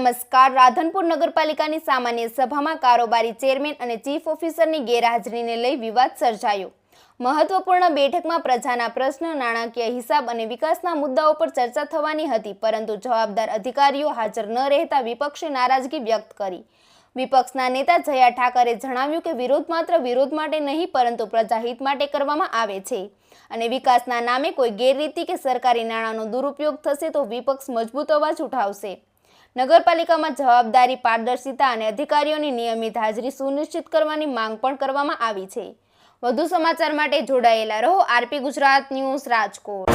નમસ્કાર। રાધનપુર નગરપાલિકાની સામાન્ય સભામાં કારોબારી ચેરમેન અને ચીફ ઓફિસરની ગેરહાજરીને લઈ વિવાદ સર્જાયો। મહત્વપૂર્ણ બેઠકમાં પ્રજાના પ્રશ્ન, નાણાકીય હિસાબ અને વિકાસના મુદ્દાઓ પર ચર્ચા થવાની હતી, પરંતુ જવાબદાર અધિકારીઓ હાજર ન રહેતા વિપક્ષે નારાજગી વ્યક્ત કરી। વિપક્ષના નેતા જયા ઠાકરે જણાવ્યું કે વિરોધ માત્ર વિરોધ માટે નહીં, પરંતુ પ્રજાહિત માટે કરવામાં આવે છે અને વિકાસના નામે કોઈ ગેરરીતિ કે સરકારી નાણાંનો દુરુપયોગ થશે તો વિપક્ષ મજબૂત અવાજ ઉઠાવશે। નગરપાલિકામાં જવાબદારી, પારદર્શિતા અને અધિકારીઓની નિયમિત હાજરી સુનિશ્ચિત કરવાની માંગ પણ કરવામાં આવી છે। વધુ સમાચાર માટે જોડાયેલા રહો આરપી ગુજરાત ન્યૂઝ રાજકોટ।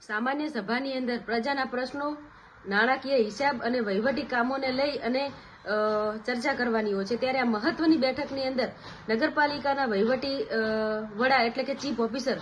સામાન્ય સભાની અંદર પ્રજાના પ્રશ્નો, નાણાકીય હિસાબ અને વહીવટી કામોને લઈ અને ચર્ચા કરવાની હોય છે, ત્યારે આ મહત્વની બેઠકની અંદર નગરપાલિકાના વહીવટી વડા એટલે કે ચીફ ઓફિસર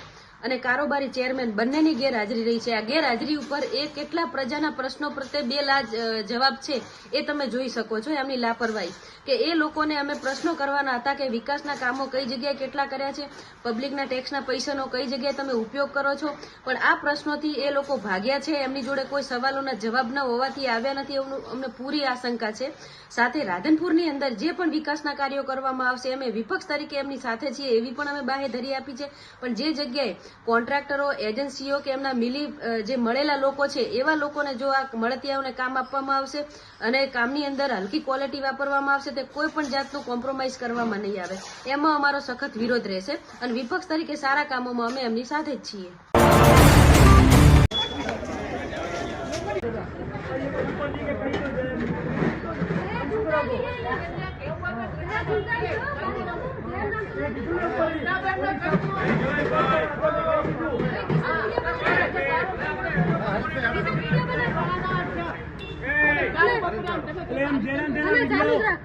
અને કારોબારી ચેરમેન બંનેની ગેરહાજરી રહી છે। આ ગેરહાજરી ઉપર એ કેટલા પ્રજાના પ્રશ્નો પ્રત્યે બેલાજ જવાબ છે એ તમે જોઈ શકો છો। એમની લાપરવાહી કે એ લોકોને અમે પ્રશ્નો કરવાના હતા કે વિકાસના કામો કઈ જગ્યાએ કેટલા કર્યા છે, પબ્લિકના ટેક્સના પૈસાનો કઈ જગ્યાએ તમે ઉપયોગ કરો છો, પણ આ પ્રશ્નોથી એ લોકો ભાગ્યા છે। એમની જોડે કોઈ સવાલોના જવાબ ન હોવાથી આવ્યા નથી એવું અમને પૂરી આશંકા છે। સાથે રાધનપુરની અંદર જે પણ વિકાસના કાર્યો કરવામાં આવશે અમે વિપક્ષ તરીકે એમની સાથે છીએ એવી પણ અમે બાહેધરી આપી છે, પણ જે જગ્યાએ કોન્ટ્રાક્ટરો, એજન્સીઓ કે એમના મિલી જે મળેલા લોકો છે એવા લોકોને જો આ મળતિયાઓને કામ આપવામાં આવશે અને કામની અંદર હલકી ક્વોલિટી વાપરવામાં આવશે તો કોઈ પણ જાતનું કોમ્પ્રોમાઇઝ કરવામાં નહીં આવે। એમાં અમારો સખત વિરોધ રહેશે અને વિપક્ષ તરીકે સારા કામોમાં અમે એમની સાથે જ છીએ।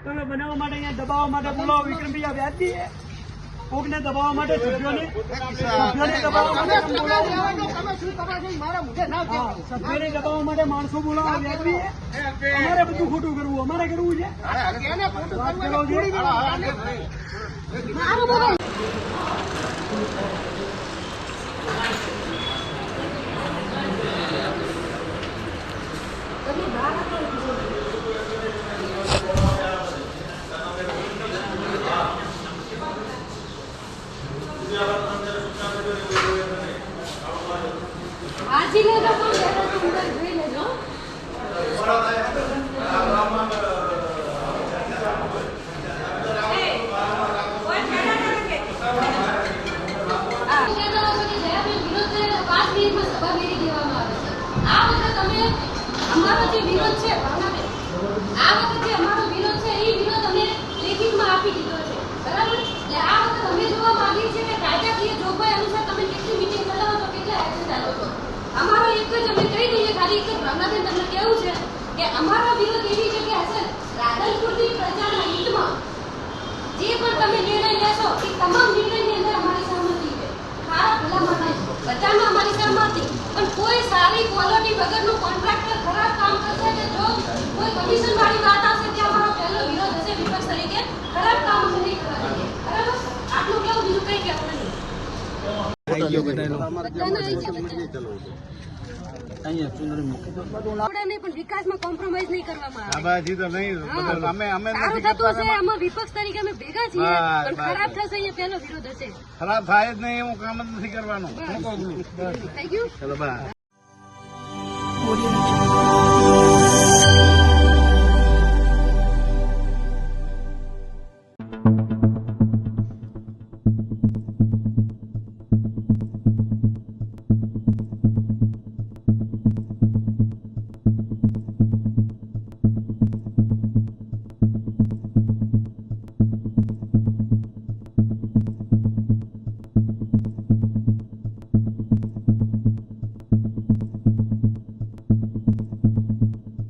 તમે બનાવવા માટે અહીંયા દબાવવા માટે બોલાવો વિક્રમભાઈ વ્યાજબી છે? કોકને દબાવવા માટે સભ્યોને દબાવવા માટે સભ્યોને દબાવવા માટે માણસો બોલાવવા વ્યાજબી છે? અમારે બધું ખોટું કરવું, અમારે કરવું છે? અમારો જે વિરોધ છે આ વખતે જે અમારો વિરોધ છે એ વિરોધ અમે લેખિતમાં આપી દીધો છે, બરાબર? એટલે આ વખતે અમે જોવા માંગીએ છીએ કે કાયદાકીય જોગવાઈ અનુસાર તમે કેટલી મીટિંગ બોલાવો છો, કેટલા એક્શન ચાલો છો। અમારો એક જ અમે કહી દઈએ, ખાલી એક જ ભાવનાબેન તમને કહેવું છે કે અમારો વિરોધ એવી જગ્યા હશે રાધનપુરની પ્રજાના હિતમાં જે પણ તમે નિર્ણય લેશો એ તમામ નિર્ણયની અંદર અમારી સહમતિ છે। ખારા ભલા માટે બધામાં અમારી સહમતિ, પણ કોઈ સારી ક્વોલિટી વગરનું કોન્ટ્રાક્ટર ખરાબ કામ કરશે કે જો કોઈ કમિશન વાળી વાત આવશે ત્યાં અમારો પહેલો વિરોધ હશે વિપક્ષ તરીકે। ખરાબ કામ અમે નહીં કરવા દઈએ, બરાબર? આટલું કેવું, બીજું કંઈ કહેવું નહીં। વિકાસમાં કોમ્પ્રોમાઇઝ નહીં કરવામાં આવે। વિપક્ષ તરીકે અમે ભેગા છીએ, પણ ખરાબ થશે અહીંયા પહેલો વિરોધ હશે। ખરાબ થાય જ નહીં એવું કામ જ નથી કરવાનું। થઈ ગયું। ચલો બા।